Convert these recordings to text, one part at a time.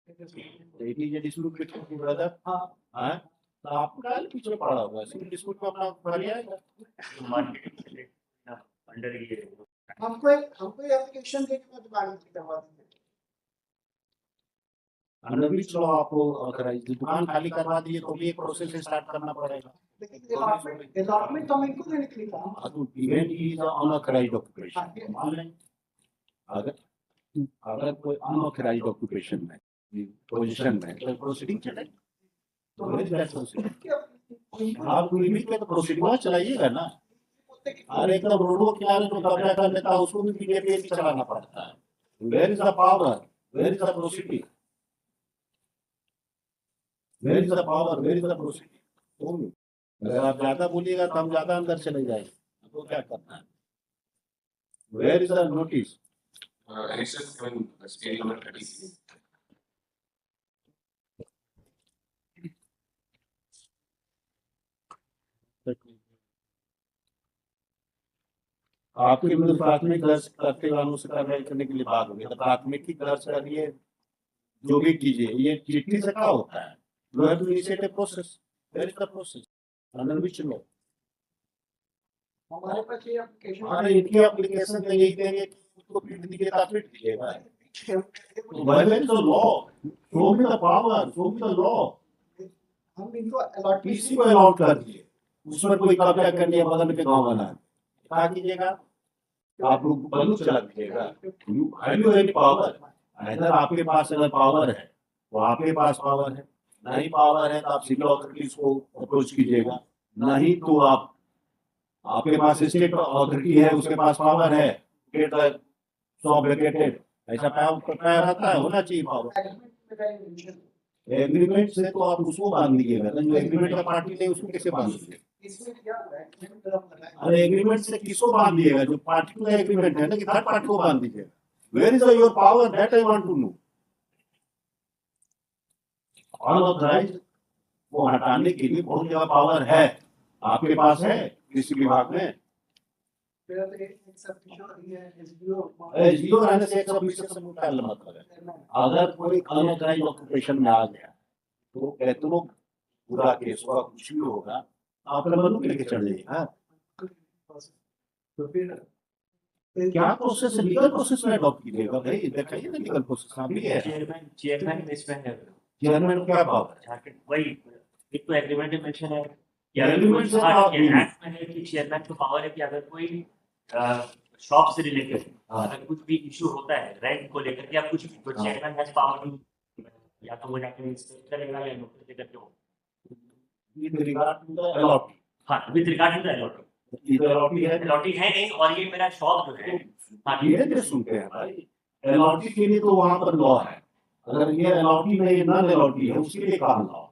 It is a dispute between brother. हाँ, तो आपको क्या पीछे पड़ा होगा, सिविल डिस्प्यूट में अपना भर जाएगा। अंडर ये हमको एप्लीकेशन देने में दुकान करवा दीजिए। अंडर विच लॉ आपको ऑथराइज, दुकान खाली करवा दिए तो भी एक प्रोसेस स्टार्ट करना पड़ेगा। लेकिन अलॉटमेंट तो हमको देने के लिए कहा। तो इवेंट इज अनऑथराइज्ड ऑक्यूपेशन। अगर कोई अनऑथराइज्ड ऑक्यूपेशन में पोजीशन में तो प्रोसीडिंग चलेगी। तो वेरी दैट प्रोसीडिंग आप लिमिट पे तो प्रोसीडिंग चलाइएगा ना। और एकदम रोडों के किनारे जो कब्जा कर लेता है उसको भी बीजेपी चलाना पड़ता है। Where is the power, where is the proceeding, where is the power, where is the proceeding. अगर आप ज्यादा बोलिएगा तो हम ज्यादा अंदर चले जाएंगे, तो क्या करना है। Where is the notice. आपके विरुद्ध प्राथमिक दर्ज करते वालों से कार्रवाई करने के लिए बात होगी, तो प्राथमिक की दर्ज करिए, जो भी कीजिए। ये चिट्ठी से क्या होता है, you have to initiate a process, where is the process, under which law. हमारे पास ये एप्लीकेशन, हमारे इनके एप्लीकेशन में यही देंगे कि उसको पीट दीजिए तो पीट दीजिएगा। तो where is the law, show me the power, show me the law. हम इनको अलॉट पीसी को अलॉट कर दिए, उसमें कोई कब्जा कर लिया बगल के गांव वाला, क्या कीजिएगा, आप लोग बंदूक चला दीजिएगा। You have you any power, इधर आपके पास अगर पावर है तो आपके पास पावर है, नहीं पावर है तो आप सिविल अथॉरिटीज को अप्रोच कीजिएगा, नहीं तो आप आपके पास स्टेट अथॉरिटी है उसके पास पावर है, गेट सॉ वेकेटेड, ऐसा पावर रहता है, होना चाहिए पावर। एग्रीमेंट से तो आप उसको बांध दीजिएगा ना, जो एग्रीमेंट का पार्टी नहीं उसको कैसे बांध दीजिएगा। इसमें क्या है, अरे एग्रीमेंट से किसको बांध दिएगा, जो पार्टी का एग्रीमेंट है ना, कि थर्ड पार्टी को बांध दीजिएगा। Where is your power, that I want to know. Unauthorised वो हटाने के लिए बहुत ज्यादा पावर है आपके पास, है कृषि विभाग में। एसडीओ रहने से एक सब मिशन से मुक्ता मतलब है। अगर कोई अनऑथराइज्ड ऑक्यूपेशन में आ गया तो कहते पूरा केस होगा, कुछ भी होगा, आप बंदूक लेके चढ़ जाइए। तो फिर क्या प्रोसेस है, लीगल प्रोसेस में अडॉप्ट कीजिएगा भाई, दिखाइए ना लीगल प्रोसेस अभी है। चेयरमैन इसमें है, चेयरमैन क्या पावर है, वही एक तो एग्रीमेंट में मेंशन है, एग्रीमेंट से आप एक्ट में है कि चेयरमैन को पावर है कि अगर कोई शॉप से रिलेटेड अगर कुछ भी इशू होता है रेंट को लेकर या कुछ भी, तो चेयरमैन हैज पावर टू, या तो वो जाके इंस्पेक्ट करेगा या नोटिस देकर के with regard to the allot. हाँ, with regard to the allot, allottee है नहीं, और ये मेरा शॉप जो है। हाँ, ये सुनते हैं भाई, अलॉटी के लिए तो वहां पर लॉ है, अगर ये अलॉटी नहीं नॉन अलॉटी है उसके लिए कहा लॉ,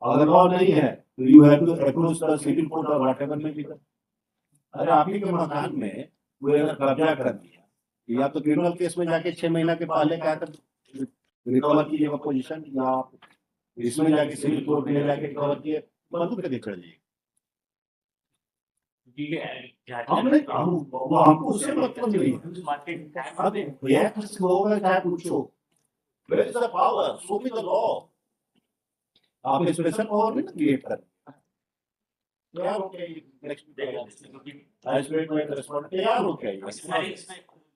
अगर लॉ नहीं है तो you have to approach the civil court और व्हाटएवर में भी। अरे आप ही के मकान में वो अगर कब्जा कर दिया, या तो क्रिमिनल केस में जाके 6 महीना के पहले क्या कर रिकवर कीजिएगा पोजीशन, या आप इसमें जाके सिविल कोर्ट में जाके रिकवर किए, बंदूक लेके चढ़ जाइए। हमको उससे मतलब नहीं है, चाहे पूछो where is the power, show me the law. आप स्पेशल पावर नहीं क्रिएट कर तैयार हो गया, नेक्स्ट एस्पेक्ट में रिस्पॉन्ड तैयार हो गया।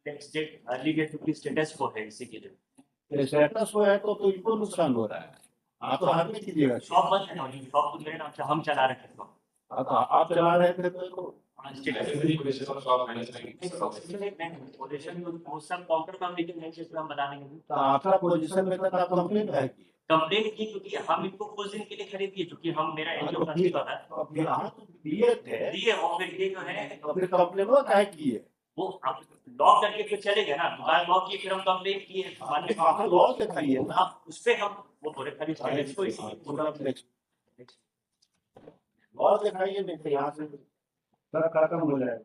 नेक्स्ट डेट अर्ली डेट की स्टेटस को है, इसी के लिए स्टेटस को है तो इनको नुकसान हो रहा है, आप तो हाथ में कीजिएगा। शॉप बंद है ना, शॉप तो मेरे नाम से हम चला रहे थे, तो आप चला रहे थे तो आपका पोजीशन में तक आप कंप्लेंट है की, कंप्लेंट की, क्योंकि हम इनको कुछ दिन के लिए खरीदिए, क्योंकि हम मेरा एनजीओ का था दिए थे दिए, और फिर ये जो है फिर कंप्लेंट वो काहे किए, वो आप लॉक करके फिर चले गए ना, दुकान लॉक किए, फिर हम कंप्लेंट किए, आप लॉ दिखाइए ना, उस पे हम वो पूरे खरीद लॉ दिखाइए, नहीं तो यहाँ से खत्म हो जाएगा।